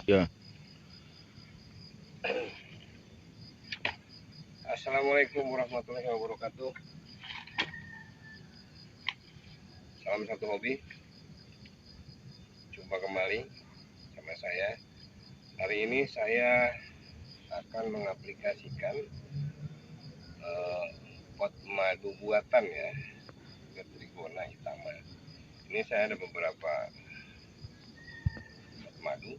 Ya. Assalamualaikum warahmatullahi wabarakatuh. Salam satu hobi. Jumpa kembali sama saya. Hari ini saya akan mengaplikasikan pot madu buatan ya, Trigona Hitama. Ini saya ada beberapa pot madu.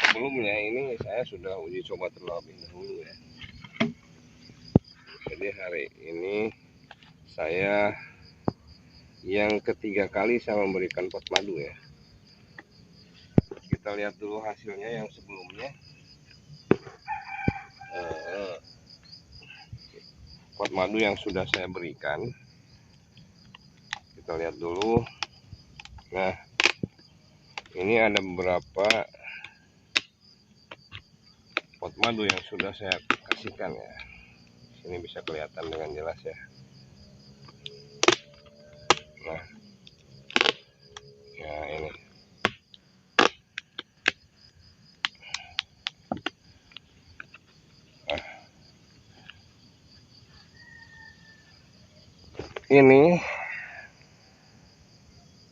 Sebelumnya ini saya sudah uji coba terlebih dahulu ya. Jadi hari ini saya yang ketiga kali saya memberikan pot madu ya. Kita lihat dulu hasilnya yang sebelumnya. Pot madu yang sudah saya berikan, kita lihat dulu. Nah, ini ada beberapa pot madu yang sudah saya kasihkan ya. Ini bisa kelihatan dengan jelas ya. Nah, ya ini. Nah, ini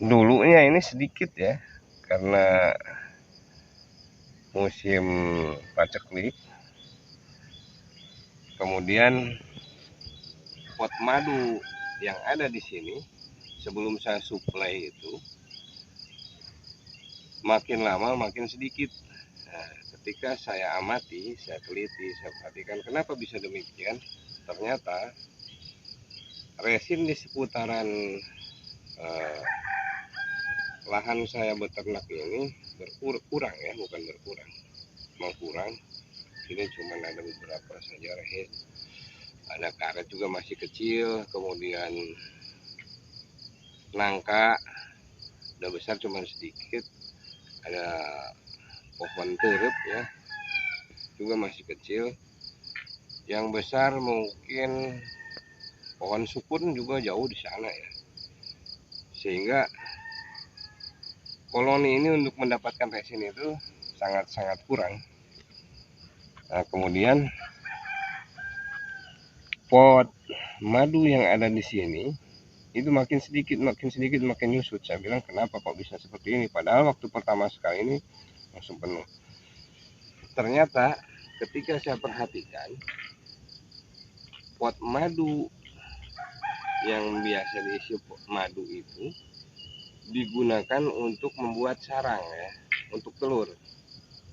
dulunya ini sedikit ya, karena musim paceklik. Kemudian pot madu yang ada di sini sebelum saya suplai itu makin lama makin sedikit. Nah, ketika saya amati, saya teliti, saya perhatikan kenapa bisa demikian. Ternyata resin di seputaran lahan saya beternak ini berkurang ya, bukan berkurang, mengkurang. Ini cuma ada beberapa saja resin. Ada karet juga masih kecil, kemudian nangka udah besar cuma sedikit. Ada pohon terup ya, juga masih kecil. Yang besar mungkin pohon sukun juga jauh di sana ya. Sehingga koloni ini untuk mendapatkan resin itu sangat-sangat kurang. Nah, kemudian pot madu yang ada di sini itu makin sedikit makin nyusut. Saya bilang kenapa kok bisa seperti ini, padahal waktu pertama sekali ini langsung penuh. Ternyata ketika saya perhatikan, pot madu yang biasa diisi madu itu digunakan untuk membuat sarang ya, untuk telur.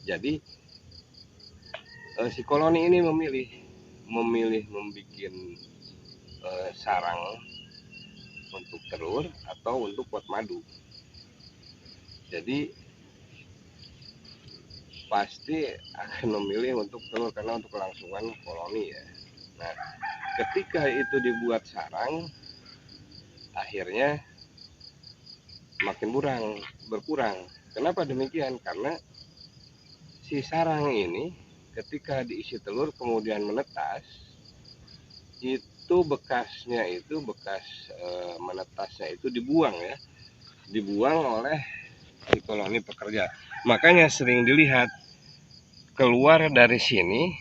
Jadi si koloni ini memilih membuat sarang untuk telur atau untuk pot madu. Jadi pasti akan memilih untuk telur karena untuk kelangsungan koloni ya. Nah, ketika itu dibuat sarang, akhirnya makin berkurang. Kenapa demikian? Karena si sarang ini ketika diisi telur kemudian menetas, itu bekasnya itu bekas menetasnya itu dibuang ya, dibuang oleh si koloni pekerja. Makanya sering dilihat keluar dari sini,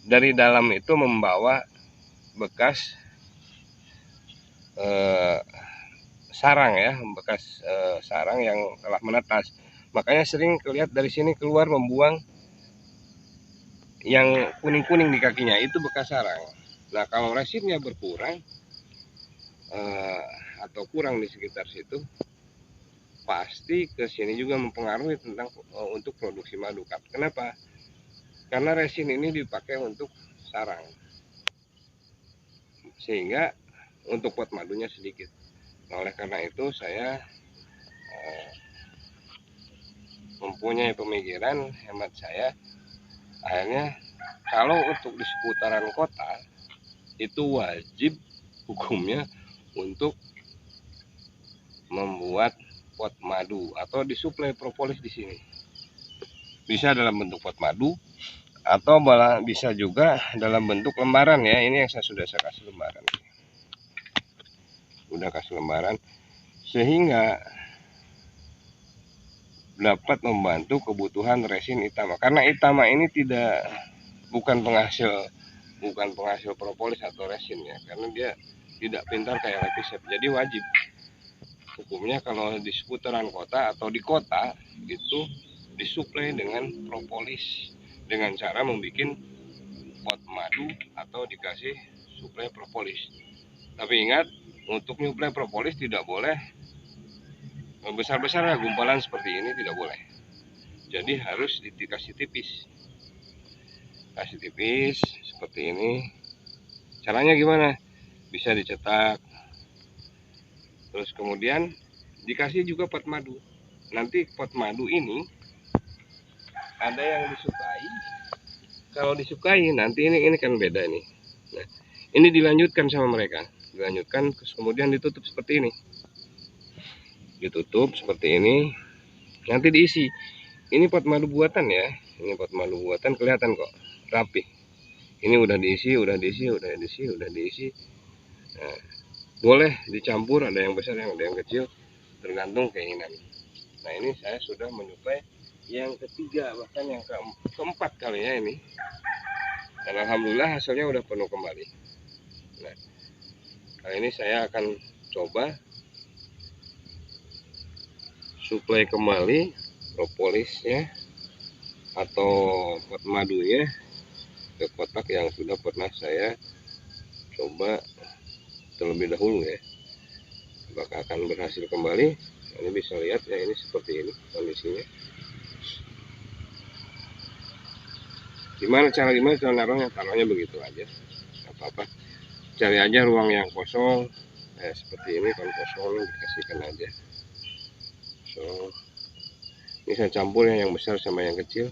dari dalam itu membawa bekas sarang ya, bekas sarang yang telah menetas. Makanya sering kelihatan dari sini keluar membuang yang kuning-kuning di kakinya, itu bekas sarang. Nah, kalau resinnya berkurang atau kurang di sekitar situ, pasti ke sini juga mempengaruhi tentang untuk produksi madu. Kenapa? Karena resin ini dipakai untuk sarang, sehingga untuk pot madunya sedikit. Nah, oleh karena itu saya mempunyai pemikiran, hemat saya, akhirnya kalau untuk di seputaran kota itu wajib hukumnya untuk membuat pot madu atau disuplai propolis di sini. Bisa dalam bentuk pot madu atau malah bisa juga dalam bentuk lembaran ya. Ini yang saya kasih lembaran. Udah kasih lembaran sehingga dapat membantu kebutuhan resin Itama. Karena Itama ini bukan penghasil propolis atau resin ya, karena dia tidak pintar kayak Lepisep. Jadi wajib hukumnya kalau di seputaran kota atau di kota itu disuplai dengan propolis dengan cara membuat pot madu atau dikasih suplai propolis. Tapi ingat, untuk nyuplai propolis tidak boleh besar-besar ya, gumpalan seperti ini tidak boleh. Jadi harus dikasih tipis. Kasih tipis seperti ini. Caranya gimana? Bisa dicetak. Terus kemudian dikasih juga pot madu. Nanti pot madu ini ada yang disukai. Kalau disukai nanti ini kan beda nih. Nah, ini dilanjutkan sama mereka. Dilanjutkan terus kemudian ditutup seperti ini. Ditutup seperti ini. Nanti diisi. Ini pot madu buatan ya. Ini pot madu buatan kelihatan kok rapi. Ini udah diisi. Nah, boleh dicampur, ada yang besar, ada yang kecil, tergantung keinginan. Nah, ini saya sudah menyuplai yang ketiga, bahkan yang keempat kalinya ini. Dan alhamdulillah hasilnya udah penuh kembali. Nah, kali ini saya akan coba suplai kembali propolisnya atau pot madunya ke kotak yang sudah pernah saya coba terlebih dahulu ya. Apakah akan berhasil kembali? Ini bisa lihat ya, ini seperti ini kondisinya. Gimana cara naruhnya? Taruhnya begitu aja, nggak apa-apa. Cari aja ruang yang kosong, seperti ini. Kalau kosong dikasihkan aja. So, ini saya campur yang besar sama yang kecil.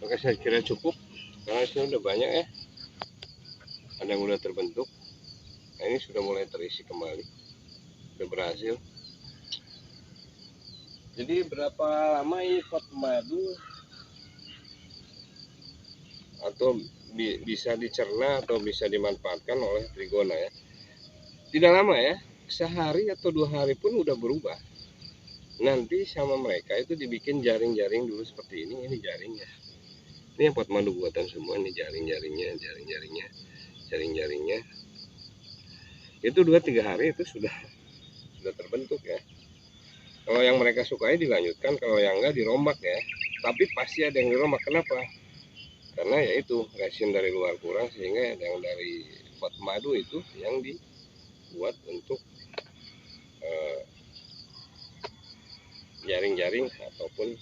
Oke, saya kira cukup karena ini udah banyak ya, ada yang udah terbentuk. Nah, ini sudah mulai terisi kembali, sudah berhasil. Jadi berapa lama ini pot madu atau bisa dicerna atau bisa dimanfaatkan oleh Trigona ya? Tidak lama ya, sehari atau 2 hari pun udah berubah. Nanti sama mereka itu dibikin jaring-jaring dulu seperti ini jaringnya. Ini pot madu buatan semua, ini jaring-jaringnya. Itu 2-3 hari itu sudah terbentuk ya. Kalau yang mereka sukai dilanjutkan, kalau yang enggak dirombak ya. Tapi pasti ada yang dirombak. Kenapa? Karena yaitu resin dari luar kurang, sehingga yang dari pot madu itu yang dibuat untuk jaring-jaring ataupun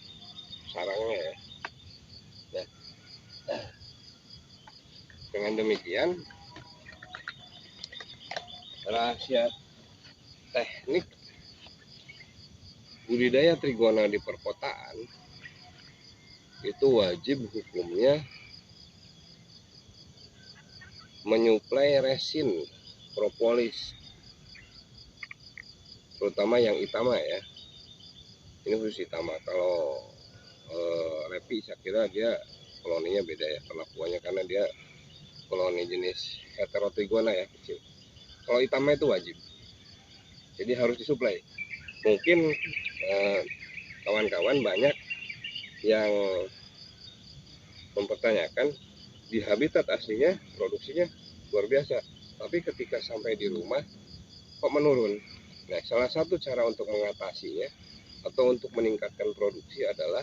sarangnya ya. Nah, dengan demikian rahasia teknik budidaya Trigona di perkotaan itu wajib hukumnya menyuplai resin propolis, terutama yang Itama ya. Ini khusus Itama. Kalau Repi saya kira dia koloninya beda ya perlakuannya, karena dia koloni jenis heterotrigona ya, kecil. Kalau Itama itu wajib, jadi harus disuplai. Mungkin kawan-kawan banyak yang mempertanyakan, di habitat aslinya produksinya luar biasa, tapi ketika sampai di rumah kok menurun. Nah, salah satu cara untuk mengatasinya atau untuk meningkatkan produksi adalah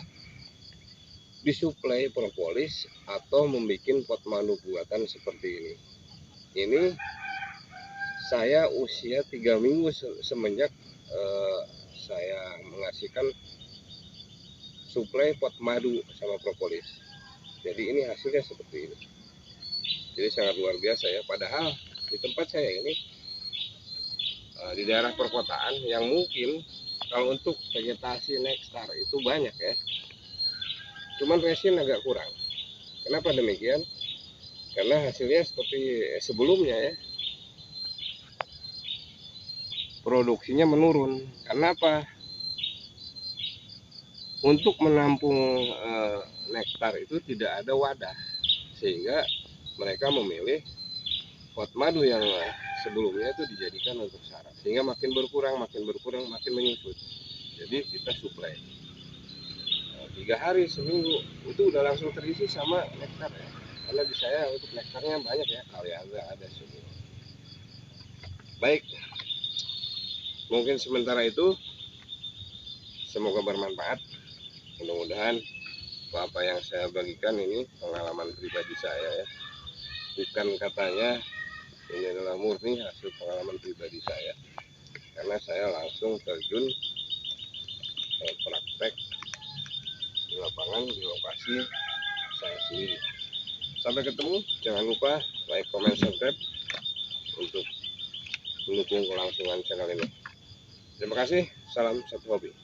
disuplai propolis atau membuat pot madu buatan seperti ini. Ini saya usia 3 minggu semenjak saya mengasihkan suplai pot madu sama propolis. Jadi ini hasilnya seperti ini. Jadi sangat luar biasa ya. Padahal di tempat saya ini di daerah perkotaan yang mungkin kalau untuk vegetasi nektar itu banyak ya. Cuman resin agak kurang. Kenapa demikian? Karena hasilnya seperti sebelumnya ya. Produksinya menurun. Karena apa? Untuk menampung nektar itu tidak ada wadah, sehingga mereka memilih pot madu yang sebelumnya itu dijadikan untuk saraf, sehingga makin berkurang makin menyusut. Jadi kita suplai 3 hari seminggu itu udah langsung terisi sama nektar ya, karena di saya untuk nektarnya banyak ya, Kaliaga ada semua. Baik, mungkin sementara itu, semoga bermanfaat. Mudah-mudahan apa yang saya bagikan ini pengalaman pribadi saya ya, bukan katanya ini adalah murni hasil pengalaman pribadi saya, karena saya langsung terjun praktek di lapangan, di lokasi saya sendiri. Sampai ketemu, jangan lupa like, comment, subscribe untuk mendukung kelangsungan channel ini. Terima kasih, salam satu hobi.